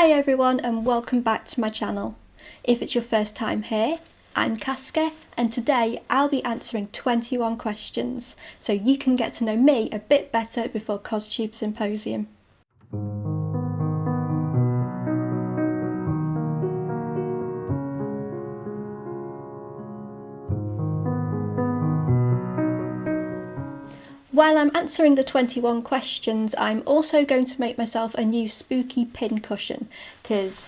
Hi everyone and welcome back to my channel. If it's your first time here, I'm Casca and today I'll be answering 21 questions so you can get to know me a bit better before Costube Symposium. While I'm answering the 21 questions, I'm also going to make myself a new spooky pin cushion because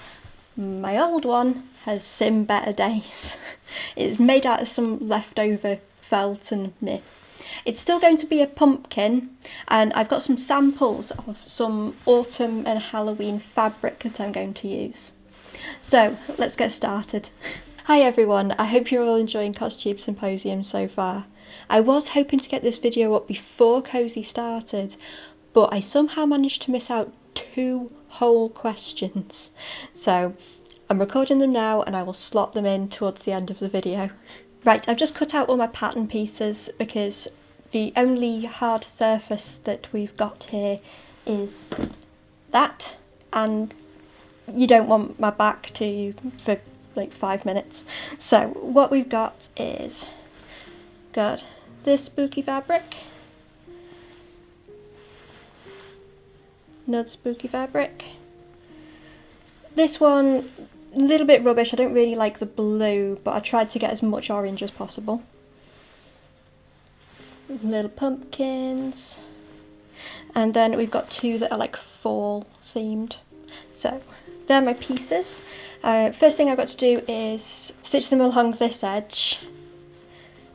my old one has seen better days. It's made out of some leftover felt and meh. It's still going to be a pumpkin and I've got some samples of some autumn and Halloween fabric that I'm going to use. So let's get started. Hi everyone, I hope you're all enjoying Costube Symposium so far. I was hoping to get this video up before CoSy started, but I somehow managed to miss out 2 whole questions. So I'm recording them now and I will slot them in towards the end of the video. Right, I've just cut out all my pattern pieces because the only hard surface that we've got here is that, and you don't want my back to for like 5 minutes. So what we've got is this spooky fabric, another spooky fabric, this one a little bit rubbish. I don't really like the blue, but I tried to get as much orange as possible. Little pumpkins, and then we've got 2 that are like fall themed. So they're my pieces. First thing I've got to do is stitch them along this edge,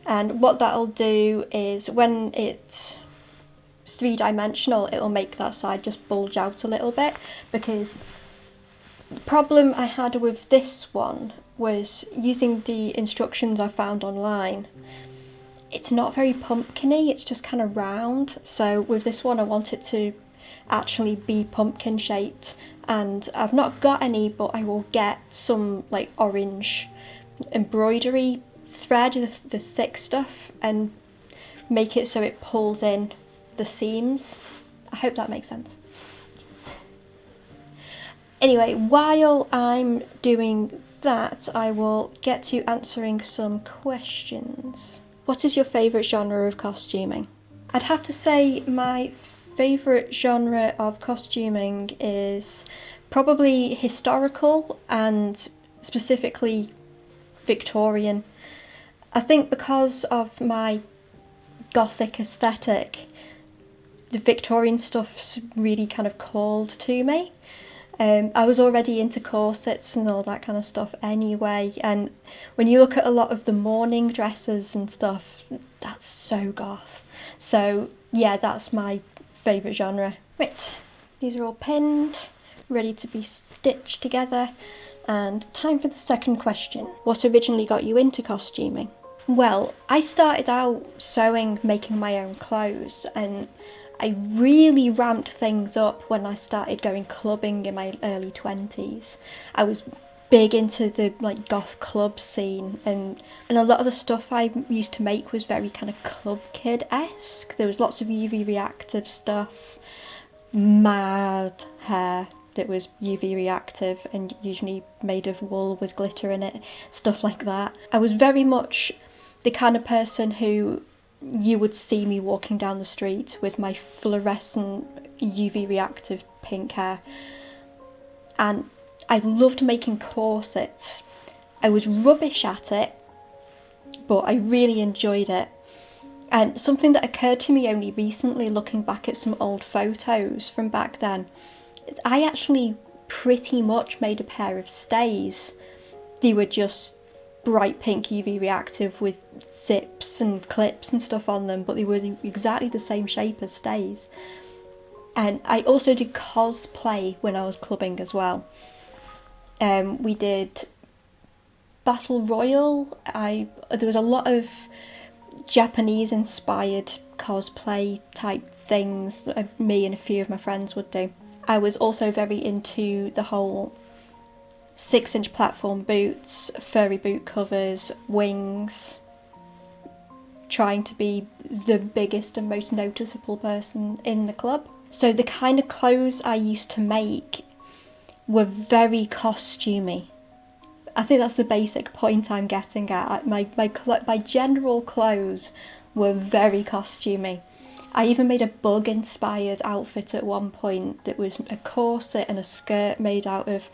and what that'll do is when it's 3-dimensional it'll make that side just bulge out a little bit, because the problem I had with this one was using the instructions I found online. It's not very pumpkin-y, it's just kind of round, so with this one I want it to actually be pumpkin shaped, and I've not got any, but I will get some like orange embroidery thread, the thick stuff, and make it so it pulls in the seams. I hope that makes sense. Anyway, while I'm doing that, I will get to answering some questions. What is your favourite genre of costuming? I'd have to say my favourite genre of costuming is probably historical and specifically Victorian. I think because of my gothic aesthetic, the Victorian stuff's really kind of called to me. I was already into corsets and all that kind of stuff anyway, and when you look at a lot of the morning dresses and stuff, that's so goth. So yeah, that's my favourite genre. Right, these are all pinned, ready to be stitched together, and time for the second question. What originally got you into costuming? Well, I started out sewing, making my own clothes, and I really ramped things up when I started going clubbing in my early 20s. I was big into the like goth club scene, and a lot of the stuff I used to make was very kind of club kid-esque. There was lots of UV reactive stuff, mad hair that was UV reactive and usually made of wool with glitter in it, stuff like that. I was very much the kind of person who you would see me walking down the street with my fluorescent UV reactive pink hair, and I loved making corsets. I was rubbish at it, but I really enjoyed it. And something that occurred to me only recently, looking back at some old photos from back then, is I actually pretty much made a pair of stays. They were just bright pink UV reactive with zips and clips and stuff on them, but they were exactly the same shape as stays. And I also did cosplay when I was clubbing as well. We did Battle Royal. There was a lot of Japanese inspired cosplay type things that me and a few of my friends would do. I was also very into the whole 6-inch platform boots, furry boot covers, wings, trying to be the biggest and most noticeable person in the club. So the kind of clothes I used to make, were very costumey. I think that's the basic point I'm getting at. My general clothes were very costumey. I even made a bug-inspired outfit at one point that was a corset and a skirt made out of,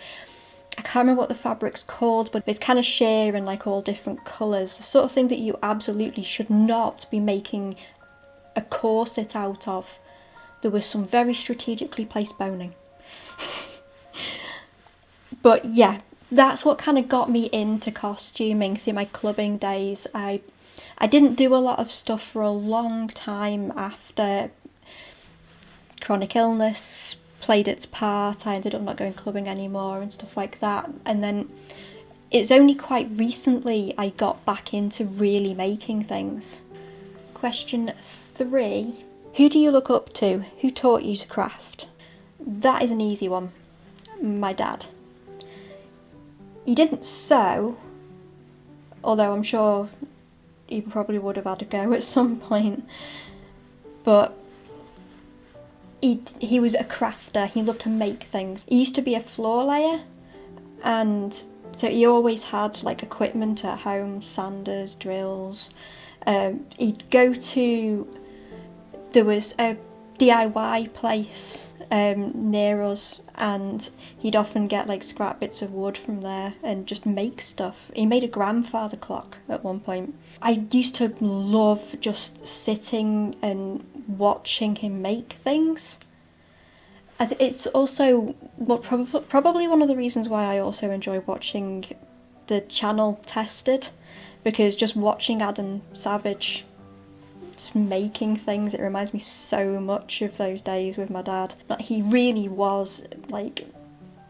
I can't remember what the fabric's called, but it's kind of sheer and like all different colours. The sort of thing that you absolutely should not be making a corset out of. There was some very strategically placed boning. But yeah, that's what kind of got me into costuming through my clubbing days. I didn't do a lot of stuff for a long time after chronic illness played its part. I ended up not going clubbing anymore and stuff like that. And then it's only quite recently I got back into really making things. Question 3. Who do you look up to? Who taught you to craft? That is an easy one. My dad. He didn't sew, although I'm sure he probably would have had a go at some point, but he was a crafter. He loved to make things. He used to be a floor layer, and so he always had like equipment at home, sanders, drills. He'd go to, there was a DIY place near us, and he'd often get like scrap bits of wood from there and just make stuff. He made a grandfather clock at one point. I used to love just sitting and watching him make things. It's also probably one of the reasons why I also enjoy watching the channel Tested, because just watching Adam Savage just making things, it reminds me so much of those days with my dad. Like, he really was like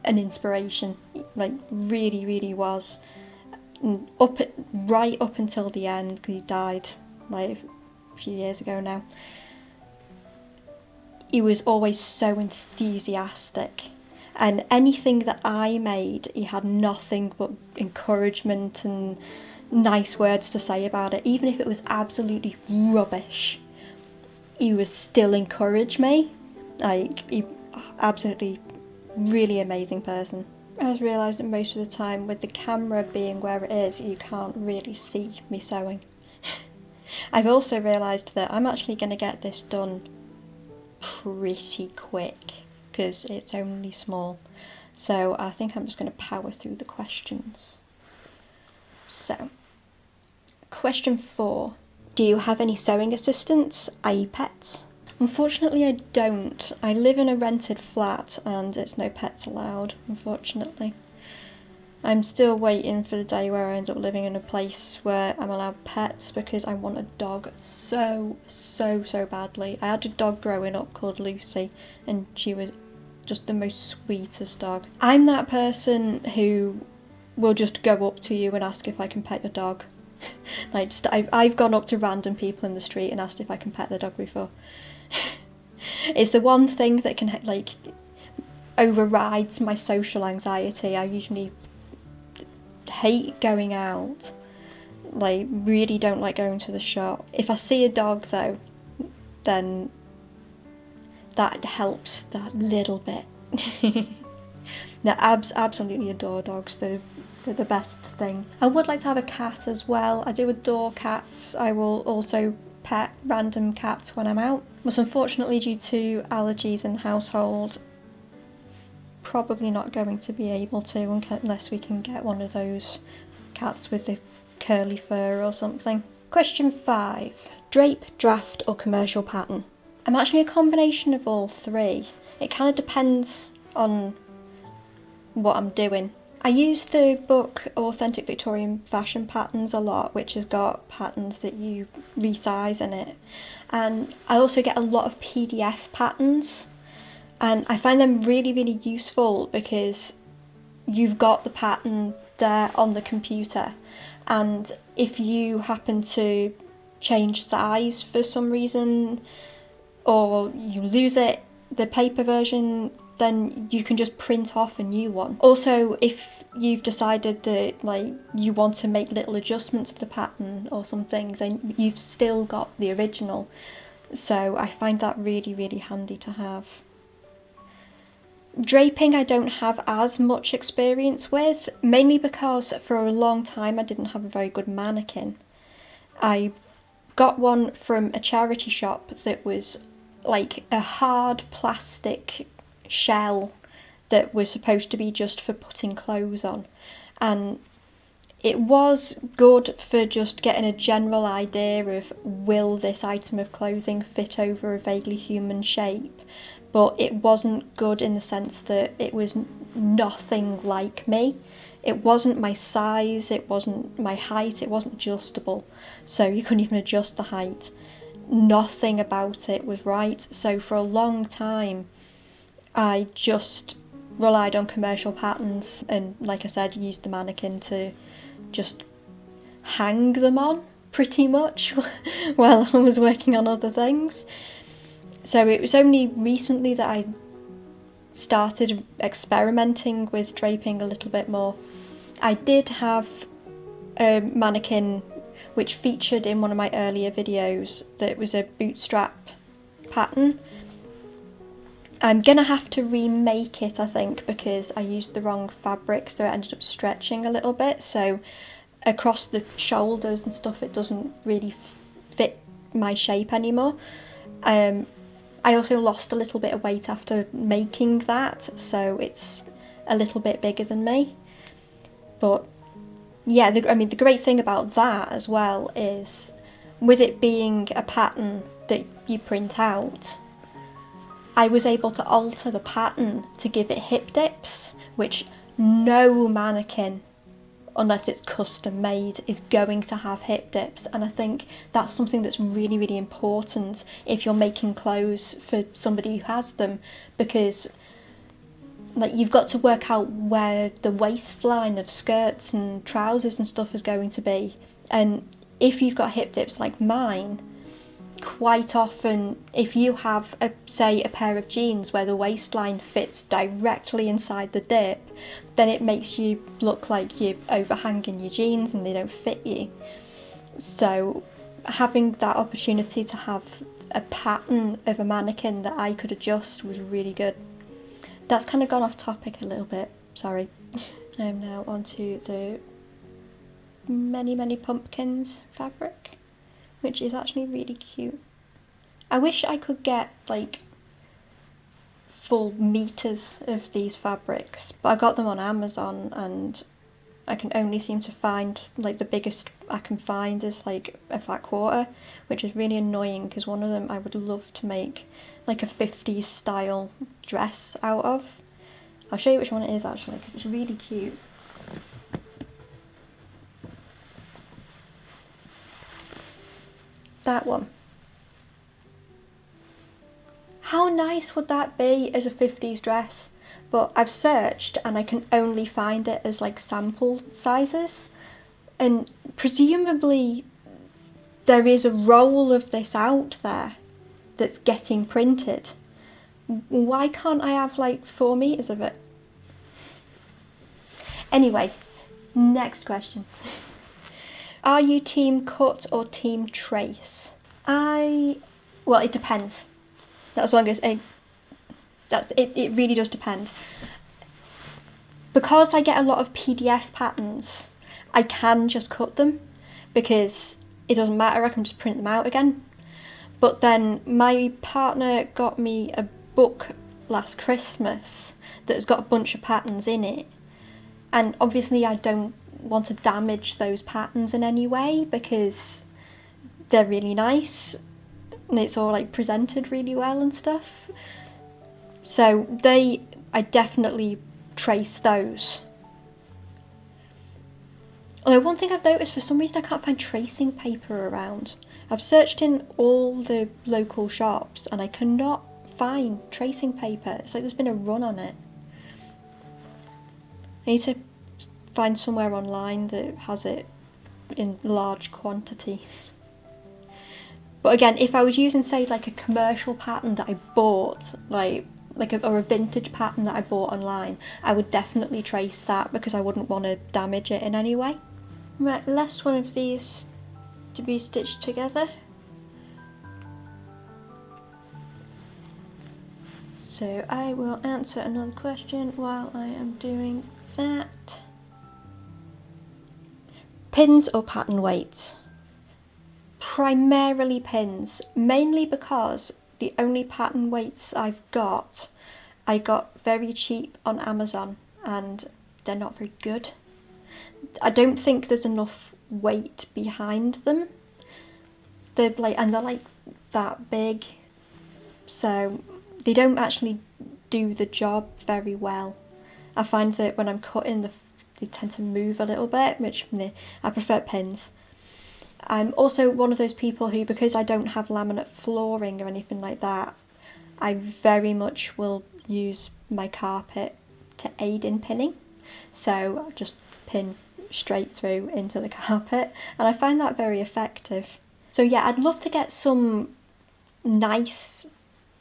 an inspiration, like really was. And right up until the end, because he died like a few years ago now, he was always so enthusiastic, and anything that I made, he had nothing but encouragement and nice words to say about it. Even if it was absolutely rubbish, he would still encourage me. Like, he absolutely really amazing person. I just realised that most of the time, with the camera being where it is, you can't really see me sewing. I've also realised that I'm actually going to get this done pretty quick because it's only small. So I think I'm just going to power through the questions. So, question 4. Do you have any sewing assistants, i.e. pets? Unfortunately I don't. I live in a rented flat and it's no pets allowed, unfortunately. I'm still waiting for the day where I end up living in a place where I'm allowed pets, because I want a dog so badly. I had a dog growing up called Lucy, and she was just the most sweetest dog. I'm that person who will just go up to you and ask if I can pet your dog. Like, I've gone up to random people in the street and asked if I can pet their dog before. It's the one thing that can like overrides my social anxiety. I usually hate going out, like really don't like going to the shop. If I see a dog though, then that helps that little bit. No, absolutely adore dogs. They're the best thing. I would like to have a cat as well. I do adore cats. I will also pet random cats when I'm out. But unfortunately, due to allergies in the household, probably not going to be able to unless we can get one of those cats with the curly fur or something. Question 5. Drape, draft or commercial pattern? I'm actually a combination of all three. It kind of depends on what I'm doing. I use the book Authentic Victorian Fashion Patterns a lot, which has got patterns that you resize in it. And I also get a lot of PDF patterns, and I find them really useful because you've got the pattern there on the computer, and if you happen to change size for some reason or you lose it, the paper version, then you can just print off a new one. Also, if you've decided that like you want to make little adjustments to the pattern or something, then you've still got the original. So I find that really handy to have. Draping I don't have as much experience with, mainly because for a long time I didn't have a very good mannequin. I got one from a charity shop that was like a hard plastic shell that was supposed to be just for putting clothes on, and it was good for just getting a general idea of will this item of clothing fit over a vaguely human shape, but it wasn't good in the sense that it was nothing like me. It wasn't my size, it wasn't my height, it wasn't adjustable, so you couldn't even adjust the height. Nothing about it was right, so for a long time I just relied on commercial patterns and, like I said, used the mannequin to just hang them on pretty much while I was working on other things. So it was only recently that I started experimenting with draping a little bit more. I did have a mannequin which featured in one of my earlier videos that was a bootstrap pattern. I'm gonna have to remake it, I think, because I used the wrong fabric, so it ended up stretching a little bit, so across the shoulders and stuff it doesn't really fit my shape anymore. I also lost a little bit of weight after making that, so it's a little bit bigger than me. But yeah, the great thing about that as well is, with it being a pattern that you print out, I was able to alter the pattern to give it hip dips, which no mannequin, unless it's custom made, is going to have hip dips, and I think that's something that's really, really important if you're making clothes for somebody who has them, because like you've got to work out where the waistline of skirts and trousers and stuff is going to be, and if you've got hip dips like mine, quite often if you have say a pair of jeans where the waistline fits directly inside the dip, then it makes you look like you're overhanging your jeans and they don't fit you. So having that opportunity to have a pattern of a mannequin that I could adjust was really good. That's kind of gone off topic a little bit, sorry. I'm now onto the Many Pumpkins fabric, which is actually really cute. I wish I could get like full meters of these fabrics, but I got them on Amazon and I can only seem to find, like, the biggest I can find is like a fat quarter, which is really annoying because one of them I would love to make like a 50s style dress out of. I'll show you which one it is actually because it's really cute. That one. How nice would that be as a 50s dress? But I've searched and I can only find it as like sample sizes, and presumably there is a roll of this out there that's getting printed. Why can't I have like 4 meters of it? Anyway, next question. Are you team cut or team trace? Well, it depends. That's what I'm going to say. It really does depend. Because I get a lot of PDF patterns, I can just cut them because it doesn't matter, I can just print them out again. But then my partner got me a book last Christmas that has got a bunch of patterns in it, and obviously I don't want to damage those patterns in any way because they're really nice and it's all like presented really well and stuff. So I definitely trace those. Although one thing I've noticed, for some reason I can't find tracing paper around. I've searched in all the local shops and I cannot find tracing paper. It's like there's been a run on it. I need to find somewhere online that has it in large quantities. But again, if I was using, say, like a commercial pattern that I bought, or a vintage pattern that I bought online, I would definitely trace that because I wouldn't want to damage it in any way. Right, last one of these to be stitched together. So I will answer another question while I am doing that. Pins or pattern weights? Primarily pins, mainly because the only pattern weights I got very cheap on Amazon and they're not very good. I don't think there's enough weight behind them. They're like that big, so they don't actually do the job very well. I find that when I'm cutting, they tend to move a little bit, which I prefer pins. I'm also one of those people who, because I don't have laminate flooring or anything like that, I very much will use my carpet to aid in pinning. So I just pin straight through into the carpet, and I find that very effective. So yeah, I'd love to get some nice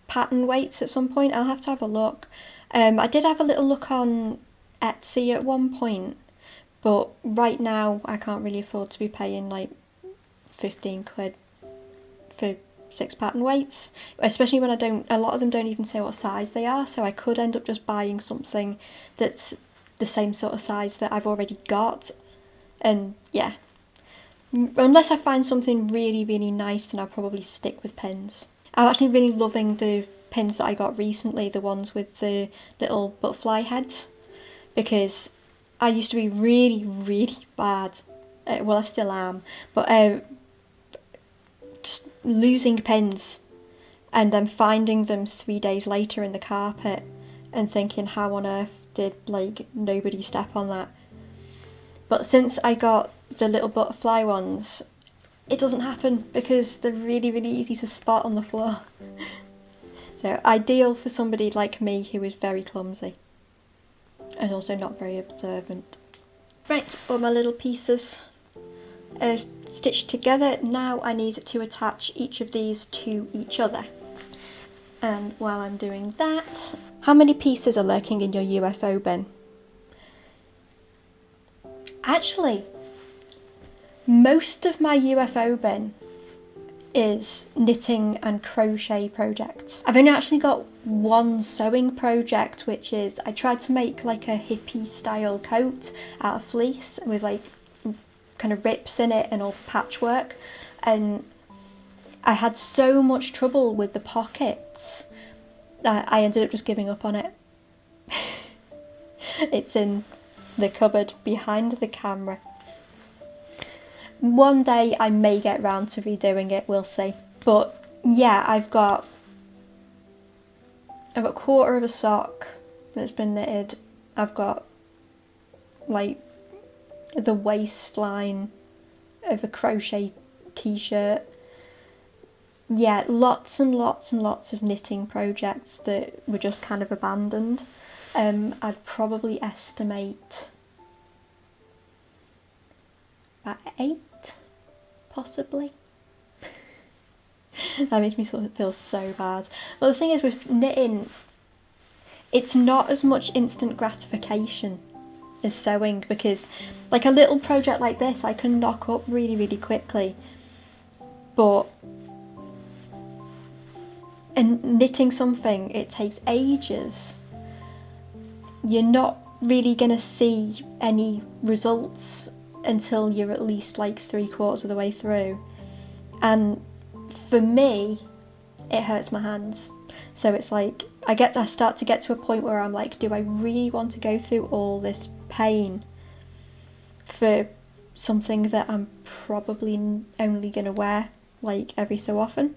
pattern weights at some point. I'll have to have a look. I did have a little look on Etsy at one point, but right now I can't really afford to be paying like 15 quid for 6 pattern weights, especially when a lot of them don't even say what size they are, so I could end up just buying something that's the same sort of size that I've already got. And yeah, unless I find something really, really nice, then I'll probably stick with pins. I'm actually really loving the pins that I got recently, the ones with the little butterfly heads, because I used to be really, really bad, well I still am, but just losing pins and then finding them 3 days later in the carpet and thinking, how on earth did nobody step on that? But since I got the little butterfly ones, it doesn't happen because they're really, really easy to spot on the floor. So ideal for somebody like me who is very clumsy and also not very observant. Right, all my little pieces are stitched together. Now I need to attach each of these to each other. And while I'm doing that, how many pieces are lurking in your UFO bin? Actually, most of my UFO bin is knitting and crochet projects. I've only actually got one sewing project, which is I tried to make like a hippie style coat out of fleece with like kind of rips in it and all patchwork, and I had so much trouble with the pockets that I ended up just giving up on it. It's in the cupboard behind the camera. One day I may get round to redoing it, we'll see. But yeah, I've got a quarter of a sock that's been knitted. I've got like the waistline of a crochet t-shirt. Yeah, lots and lots and lots of knitting projects that were just kind of abandoned. I'd probably estimate about 8, possibly. That makes me sort of feel so bad. Well, the thing is with knitting, it's not as much instant gratification as sewing, because like a little project like this I can knock up really, really quickly, but knitting something, it takes ages. You're not really gonna see any results until you're at least like 3/4 of the way through, and for me it hurts my hands. So it's like I start to get to a point where I'm like, do I really want to go through all this pain for something that I'm probably only gonna wear like every so often?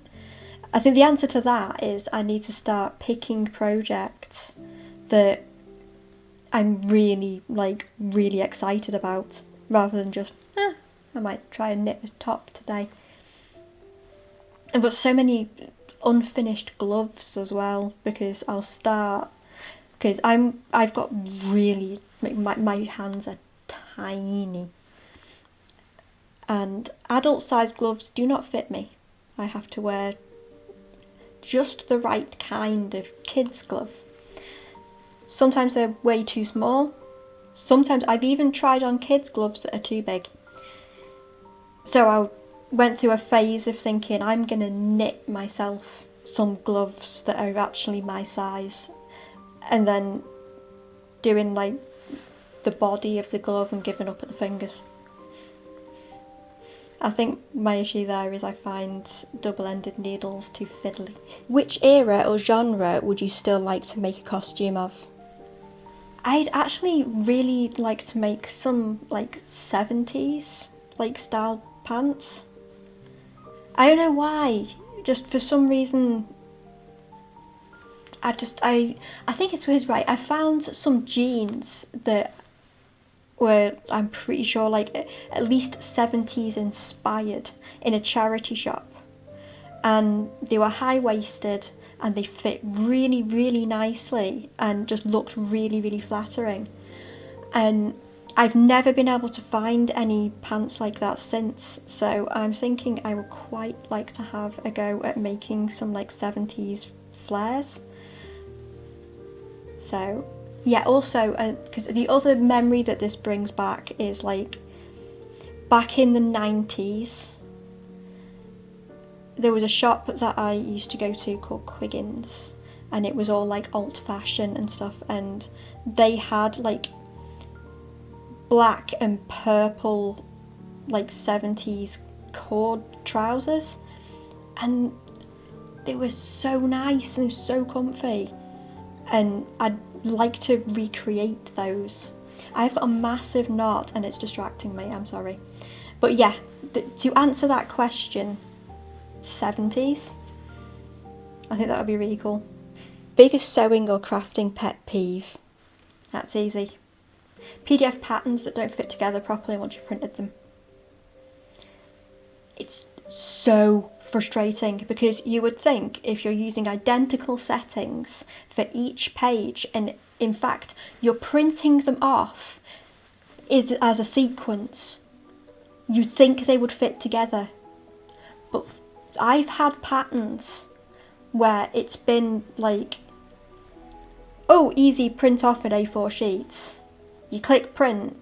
I think the answer to that is I need to start picking projects that I'm really excited about, rather than just, I might try and knit a top today. I've got so many unfinished gloves as well, because I've got really, my hands are tiny, and adult size gloves do not fit me. I have to wear just the right kind of kids glove. Sometimes they're way too small. Sometimes I've even tried on kids gloves that are too big. So I went through a phase of thinking I'm gonna knit myself some gloves that are actually my size, and then doing like the body of the glove and giving up at the fingers. I think my issue there is I find double-ended needles too fiddly. Which era or genre would you still like to make a costume of? I'd actually really like to make some like 70s like style pants. I don't know why, just for some reason I think it's weird, right? I found some jeans that were, I'm pretty sure, like at least 70s inspired in a charity shop, and they were high-waisted and they fit really, really nicely and just looked really, really flattering. And I've never been able to find any pants like that since, so I'm thinking I would quite like to have a go at making some like 70s flares. So yeah, also because the other memory that this brings back is like back in the 90s there was a shop that I used to go to called Quiggins, and it was all like old fashioned and stuff, and they had like black and purple like 70s cord trousers, and they were so nice and so comfy, and I'd like to recreate those. I've got a massive knot and it's distracting me, I'm sorry. But yeah, to answer that question, 70s. I think that would be really cool. Biggest sewing or crafting pet peeve? That's easy. PDF patterns that don't fit together properly once you've printed them. It's so frustrating because you would think if you're using identical settings for each page, and in fact you're printing them off as a sequence, you'd think they would fit together. But I've had patterns where it's been like, oh, easy, print off in A4 sheets. You click print,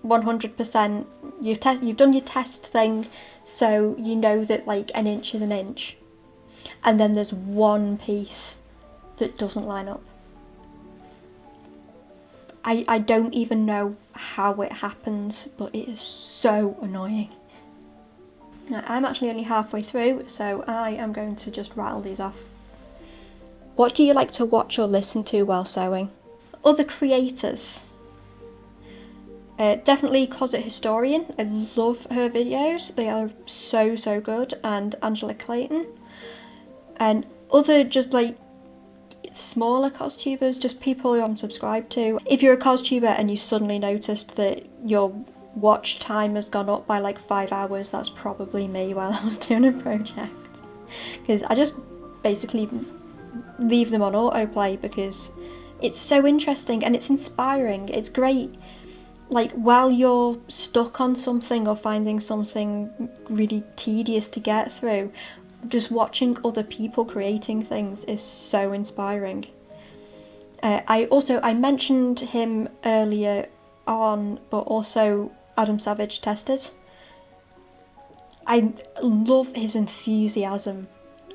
100%, you've done your test thing, so you know that like an inch is an inch. And then there's one piece that doesn't line up. I don't even know how it happens, but it is so annoying. Now, I'm actually only halfway through, so I am going to just rattle these off. What do you like to watch or listen to while sewing? Other creators. Definitely Closet Historian. I love her videos. They are so, so good. And Angela Clayton. And other just like smaller costubers, just people who I'm subscribed to. If you're a costuber and you suddenly noticed that your watch time has gone up by like 5 hours, that's probably me while I was doing a project. Because I just basically leave them on autoplay because it's so interesting and it's inspiring. It's great, like while you're stuck on something or finding something really tedious to get through, just watching other people creating things is so inspiring. I mentioned him earlier on, but also Adam Savage Tested. I love his enthusiasm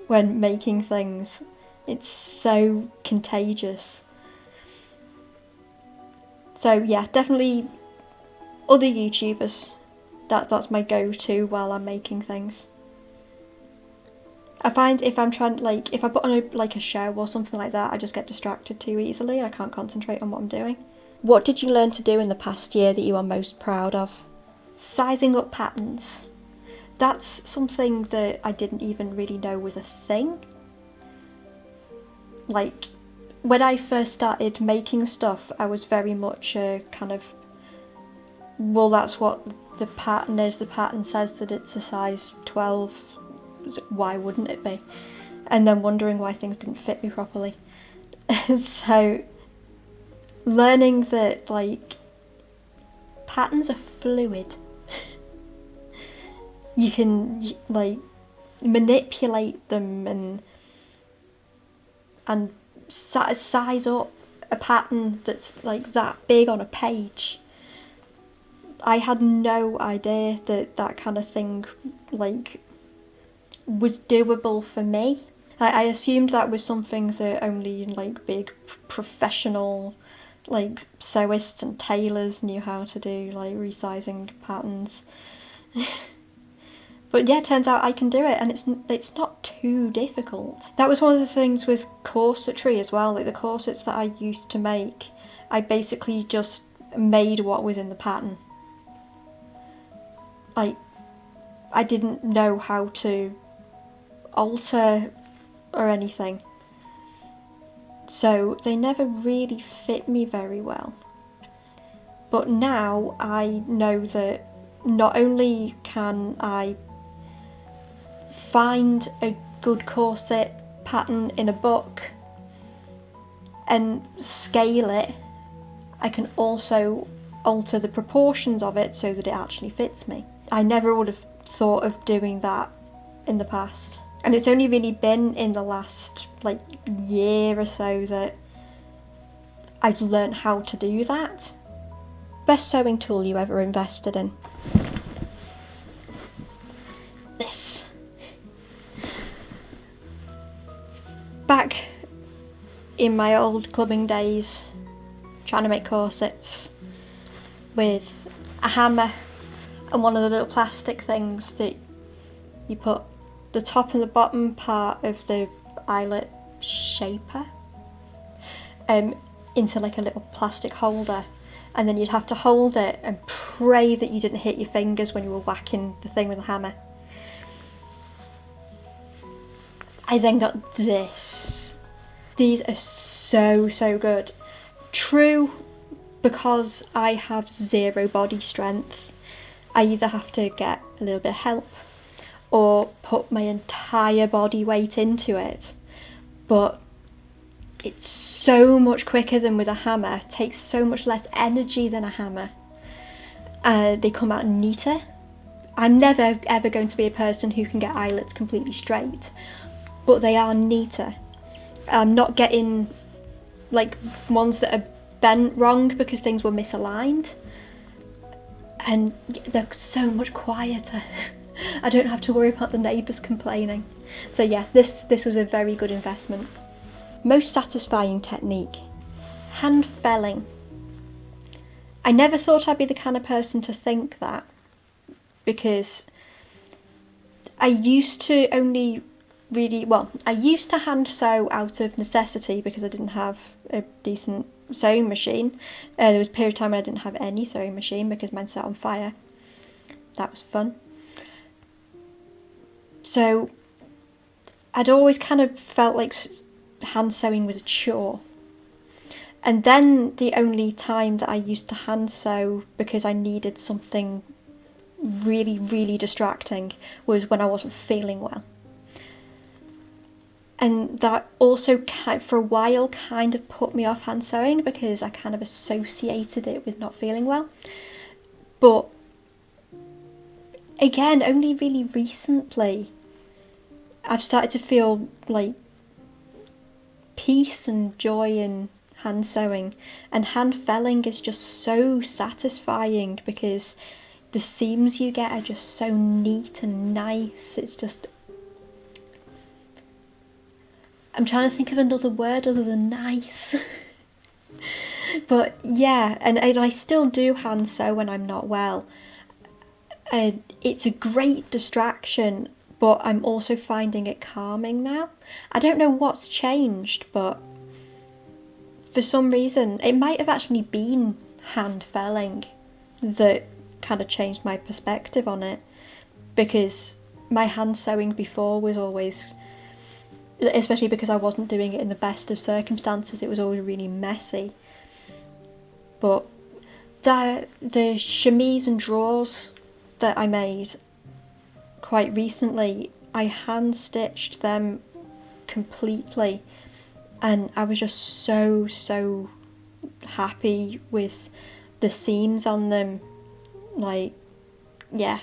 when making things. It's so contagious. So yeah, definitely other YouTubers. That's my go-to while I'm making things. I find if I'm trying, like, if I put on a show or something like that, I just get distracted too easily. I can't concentrate on what I'm doing. What did you learn to do in the past year that you are most proud of? Sizing up patterns. That's something that I didn't even really know was a thing. Like, when I first started making stuff, I was very much kind of, well, that's what the pattern is. The pattern says that it's a size 12. Why wouldn't it be? And then wondering why things didn't fit me properly. So learning that like patterns are fluid. You can like manipulate them and size up a pattern that's like that big on a page. I had no idea that kind of thing like was doable for me. I assumed that was something that only like big professional like sewists and tailors knew how to do, like resizing patterns. But yeah, it turns out I can do it, and it's not too difficult. That was one of the things with corsetry as well. Like the corsets that I used to make, I basically just made what was in the pattern. Like, I didn't know how to alter or anything, so they never really fit me very well. But now I know that not only can I find a good corset pattern in a book and scale it, I can also alter the proportions of it so that it actually fits me. I never would have thought of doing that in the past, and it's only really been in the last like year or so that I've learned how to do that. Best sewing tool you ever invested in? This. Back in my old clubbing days, trying to make corsets with a hammer and one of the little plastic things that you put the top and the bottom part of the eyelet shaper into like a little plastic holder, and then you'd have to hold it and pray that you didn't hit your fingers when you were whacking the thing with a hammer. I then got this. These are so good. True, because I have zero body strength, I either have to get a little bit of help or put my entire body weight into it. But it's so much quicker than with a hammer, takes so much less energy than a hammer. They come out neater. I'm never ever going to be a person who can get eyelets completely straight, but they are neater. I'm not getting like ones that are bent wrong because things were misaligned, and they're so much quieter. I don't have to worry about the neighbours complaining. So yeah, this was a very good investment. Most satisfying technique. Hand felling. I never thought I'd be the kind of person to think that, because I used to hand sew out of necessity because I didn't have a decent sewing machine. There was a period of time when I didn't have any sewing machine because mine set on fire. That was fun. So I'd always kind of felt like hand sewing was a chore. And then the only time that I used to hand sew because I needed something really, really distracting was when I wasn't feeling well. And that also for a while kind of put me off hand sewing because I kind of associated it with not feeling well. But again, only really recently I've started to feel like peace and joy in hand sewing, and hand felling is just so satisfying because the seams you get are just so neat and nice. It's just, I'm trying to think of another word other than nice. But yeah, and I still do hand sew when I'm not well. It's a great distraction, but I'm also finding it calming now. I don't know what's changed, but for some reason, it might have actually been hand felling that kind of changed my perspective on it, because my hand sewing before was always, especially because I wasn't doing it in the best of circumstances, it was always really messy. But the chemise and drawers that I made quite recently, I hand stitched them completely, and I was just so happy with the seams on them. Like, yeah,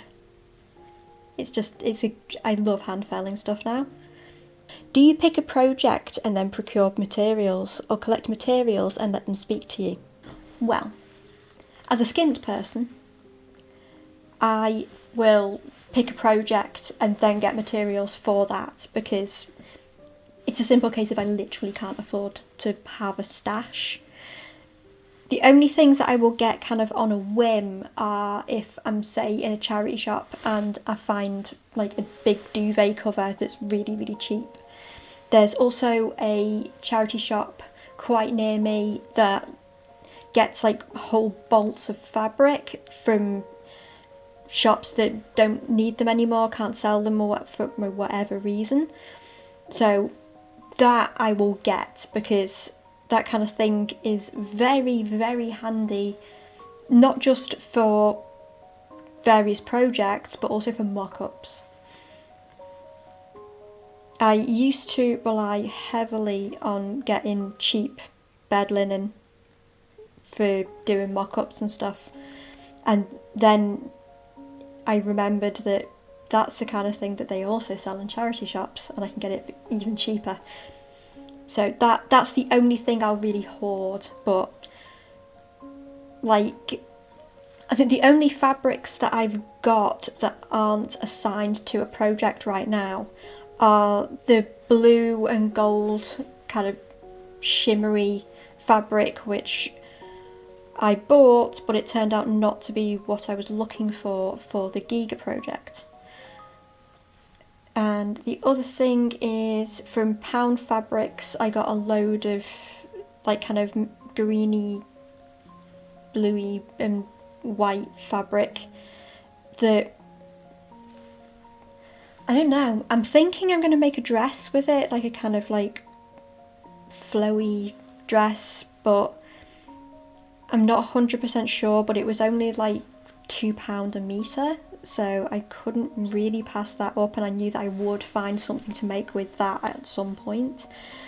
I love hand felling stuff now. Do you pick a project and then procure materials, or collect materials and let them speak to you? Well, as a skint person, I will pick a project and then get materials for that, because it's a simple case of I literally can't afford to have a stash. The only things that I will get kind of on a whim are if I'm, say, in a charity shop and I find like a big duvet cover that's really, really cheap. There's also a charity shop quite near me that gets like whole bolts of fabric from shops that don't need them anymore, can't sell them or for whatever reason. So that I will get, because that kind of thing is very, very handy, not just for various projects but also for mock-ups. I used to rely heavily on getting cheap bed linen for doing mock-ups and stuff, and then I remembered that that's the kind of thing that they also sell in charity shops, and I can get it for even cheaper. So that's the only thing I'll really hoard. But like, I think the only fabrics that I've got that aren't assigned to a project right now are the blue and gold kind of shimmery fabric, which I bought, but it turned out not to be what I was looking for the Giga project. And the other thing is, from Pound Fabrics, I got a load of like kind of greeny, bluey and white fabric that, I don't know, I'm thinking I'm going to make a dress with it, like a kind of like flowy dress, but I'm not 100% sure, but it was only like £2 a metre, so I couldn't really pass that up, and I knew that I would find something to make with that at some point.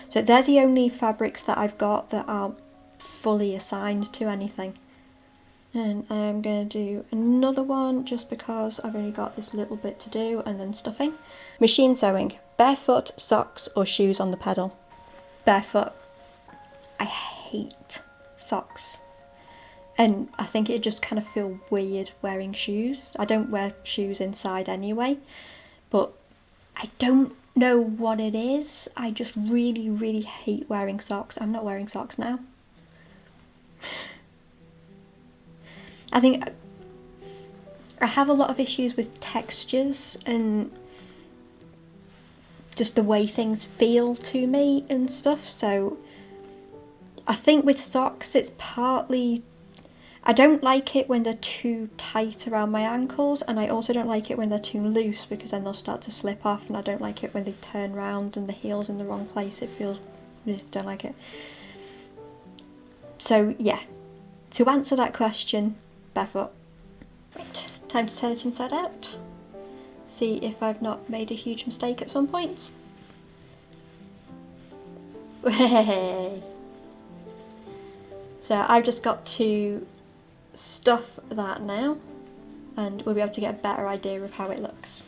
So they're the only fabrics that I've got that aren't fully assigned to anything. And I'm going to do another one just because I've only got this little bit to do, and then stuffing. Machine sewing, barefoot, socks or shoes on the pedal? Barefoot. I hate socks. And I think it just kind of feel weird wearing shoes. I don't wear shoes inside anyway, but I don't know what it is. I just really, really hate wearing socks. I'm not wearing socks now. I think I have a lot of issues with textures and just the way things feel to me and stuff. So I think with socks it's partly, I don't like it when they're too tight around my ankles, and I also don't like it when they're too loose, because then they'll start to slip off, and I don't like it when they turn round and the heel's in the wrong place. It feels, don't like it. So yeah, to answer that question, barefoot. Right, time to turn it inside out. See if I've not made a huge mistake at some point. Hey. So I've just got to stuff that now, and we'll be able to get a better idea of how it looks.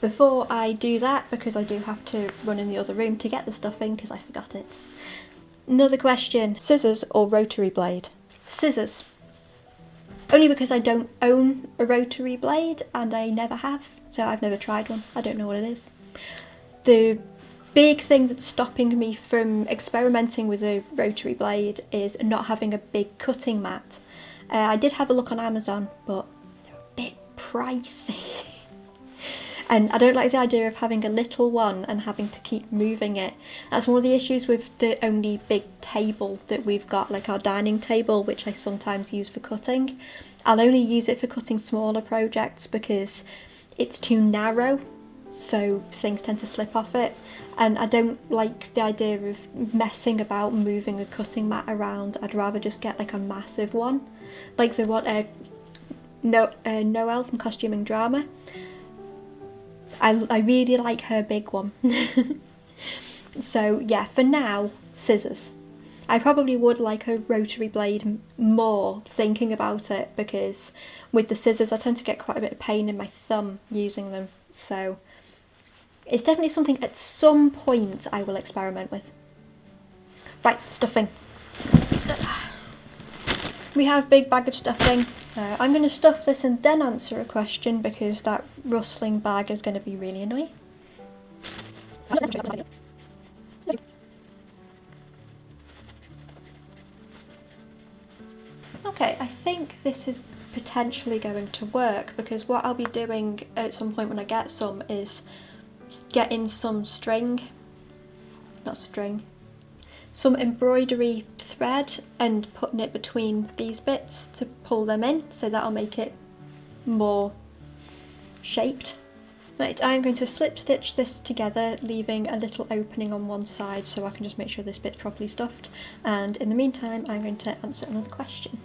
Before I do that, because I do have to run in the other room to get the stuffing because I forgot it. Another question, scissors or rotary blade? Scissors. Only because I don't own a rotary blade and I never have, so I've never tried one. I don't know what it is. The big thing that's stopping me from experimenting with a rotary blade is not having a big cutting mat. I did have a look on Amazon, but they're a bit pricey. And I don't like the idea of having a little one and having to keep moving it. That's one of the issues with the only big table that we've got, like our dining table, which I sometimes use for cutting. I'll only use it for cutting smaller projects because it's too narrow, so things tend to slip off it. And I don't like the idea of messing about moving a cutting mat around. I'd rather just get like a massive one, like the one Noelle from Costuming Drama. I really like her big one. So yeah, for now, scissors. I probably would like a rotary blade more, thinking about it, because with the scissors I tend to get quite a bit of pain in my thumb using them. So it's definitely something at some point I will experiment with. Right, stuffing. We have a big bag of stuffing. I'm going to stuff this and then answer a question, because that rustling bag is going to be really annoying. Okay, I think this is potentially going to work, because what I'll be doing at some point when I get some is getting some some embroidery thread and putting it between these bits to pull them in, so that'll make it more shaped. Right, I'm going to slip stitch this together, leaving a little opening on one side so I can just make sure this bit's properly stuffed, and in the meantime I'm going to answer another question.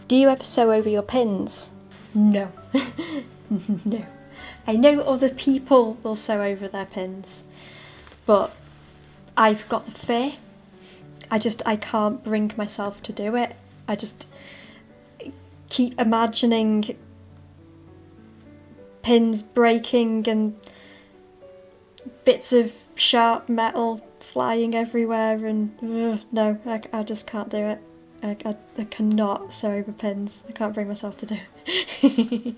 Do you ever sew over your pins? No. No. I know other people will sew over their pins, but I've got the fear. I can't bring myself to do it. I just keep imagining pins breaking and bits of sharp metal flying everywhere, and no, I just can't do it. I cannot sew over pins. I can't bring myself to do it.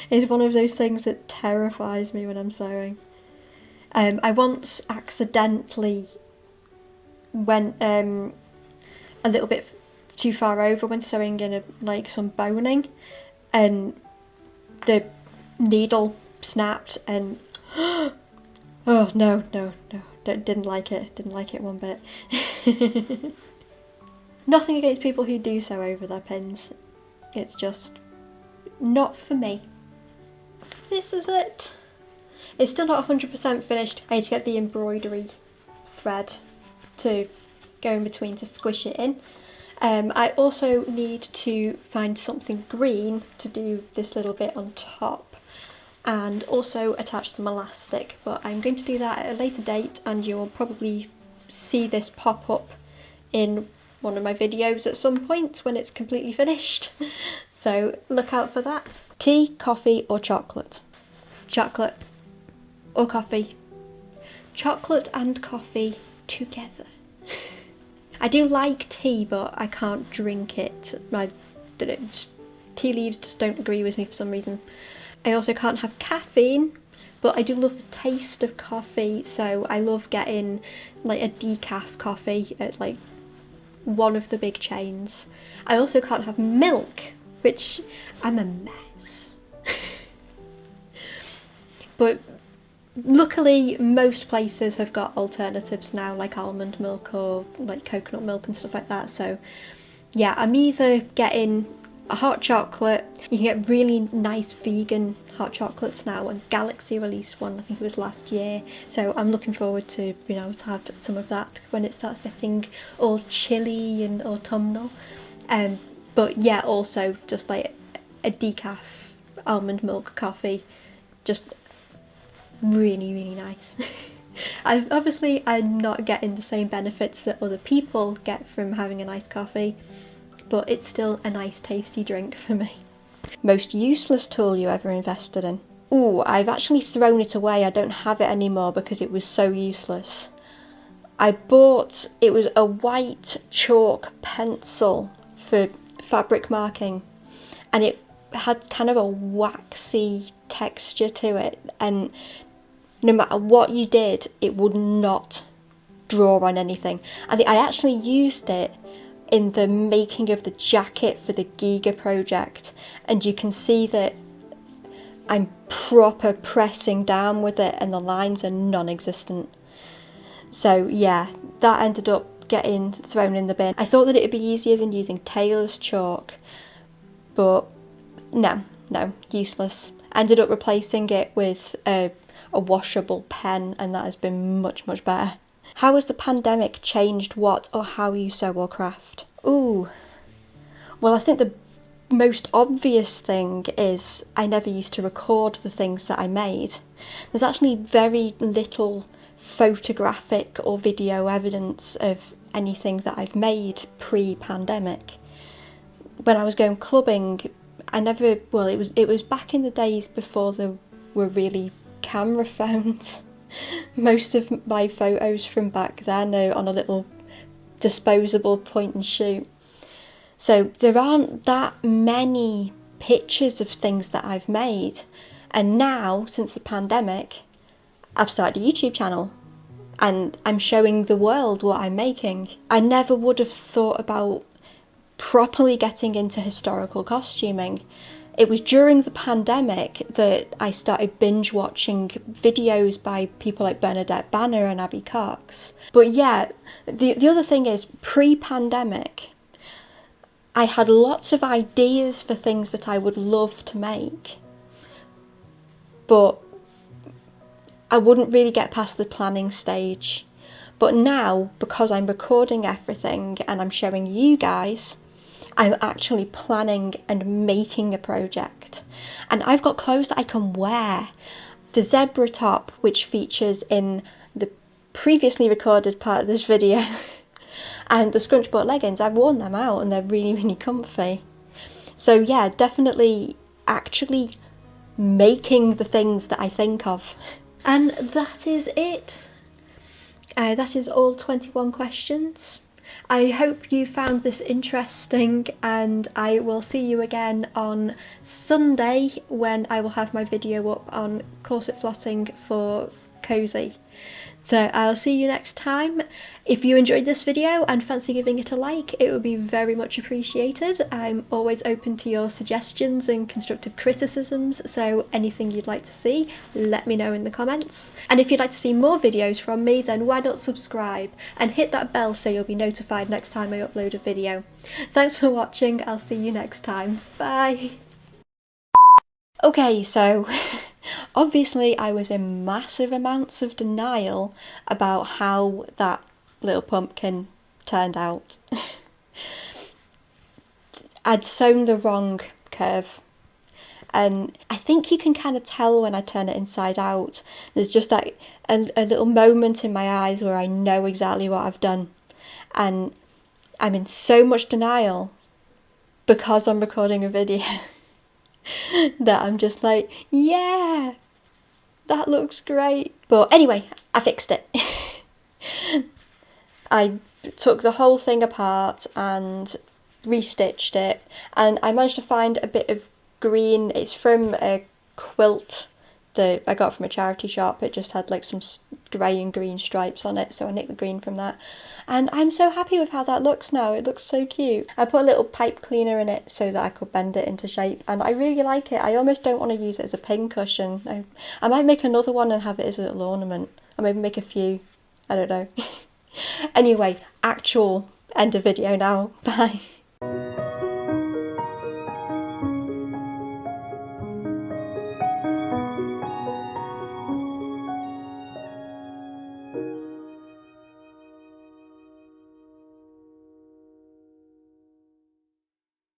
It's one of those things that terrifies me when I'm sewing. I once accidentally went a little bit too far over when sewing in some boning, and the needle snapped, and oh no, didn't like it one bit. Nothing against people who do sew over their pins, it's just not for me. This is it. It's still not 100% finished. I need to get the embroidery thread to go in between to squish it in. I also need to find something green to do this little bit on top, and also attach some elastic, but I'm going to do that at a later date, and you will probably see this pop up in one of my videos at some point when it's completely finished. So look out for that. Tea, coffee or chocolate? Chocolate or coffee. Chocolate and coffee together. I do like tea, but I can't drink it. Tea leaves just don't agree with me for some reason. I also can't have caffeine, but I do love the taste of coffee, so I love getting a decaf coffee at one of the big chains. I also can't have milk, which I'm a mess. But luckily most places have got alternatives now, like almond milk or coconut milk and stuff like that. So yeah, I'm either getting a hot chocolate. You can get really nice vegan hot chocolates now, and Galaxy released one, I think it was last year, so I'm looking forward to being able to have some of that when it starts getting all chilly and autumnal. But yeah, also just a decaf almond milk coffee, just really, really nice. I'm not getting the same benefits that other people get from having a nice coffee, but it's still a nice tasty drink for me. Most useless tool you ever invested in? Ooh, I've actually thrown it away. I don't have it anymore because it was so useless. It was a white chalk pencil for fabric marking, and it had kind of a waxy texture to it, and no matter what you did, it would not draw on anything. I actually used it in the making of the jacket for the Giga project, and you can see that I'm proper pressing down with it and the lines are non-existent. So yeah, that ended up getting thrown in the bin. I thought that it would be easier than using tailor's chalk, but no, useless. Ended up replacing it with a washable pen, and that has been much better. How has the pandemic changed what or how you sew or craft? Ooh, well, I think the most obvious thing is I never used to record the things that I made. There's actually very little photographic or video evidence of anything that I've made pre-pandemic. When I was going clubbing, it was back in the days before there were really camera phones. Most of my photos from back then are on a little disposable point and shoot. So there aren't that many pictures of things that I've made. And now, since the pandemic, I've started a YouTube channel. and I'm showing the world what I'm making. I never would have thought about properly getting into historical costuming. It was during the pandemic that I started binge watching videos by people like Bernadette Banner and Abby Cox. But yeah, the other thing is, pre-pandemic, I had lots of ideas for things that I would love to make, but I wouldn't really get past the planning stage. But now, because I'm recording everything and I'm showing you guys, I'm actually planning and making a project. And I've got clothes that I can wear. The zebra top, which features in the previously recorded part of this video, and the scrunchbutt leggings, I've worn them out and they're really, really comfy. So yeah, definitely actually making the things that I think of. And that is it. That is all 21 questions. I hope you found this interesting, and I will see you again on Sunday when I will have my video up on corset flotting for CoSy. So I'll see you next time. If you enjoyed this video and fancy giving it a like, it would be very much appreciated. I'm always open to your suggestions and constructive criticisms, so anything you'd like to see, let me know in the comments. And if you'd like to see more videos from me, then why not subscribe and hit that bell so you'll be notified next time I upload a video. Thanks for watching, I'll see you next time. Bye! Okay, so obviously I was in massive amounts of denial about how that little pumpkin turned out. I'd sewn the wrong curve, and I think you can kind of tell when I turn it inside out. There's just like a little moment in my eyes where I know exactly what I've done, and I'm in so much denial because I'm recording a video that I'm just like, yeah, that looks great. But anyway, I fixed it. I took the whole thing apart and restitched it, and I managed to find a bit of green. It's from a quilt that I got from a charity shop. It just had like some grey and green stripes on it, so I nicked the green from that. And I'm so happy with how that looks now. It looks so cute. I put a little pipe cleaner in it so that I could bend it into shape, and I really like it. I almost don't want to use it as a pin cushion. I might make another one and have it as a little ornament, or maybe make a few. I don't know. Anyway, actual end of video now. Bye.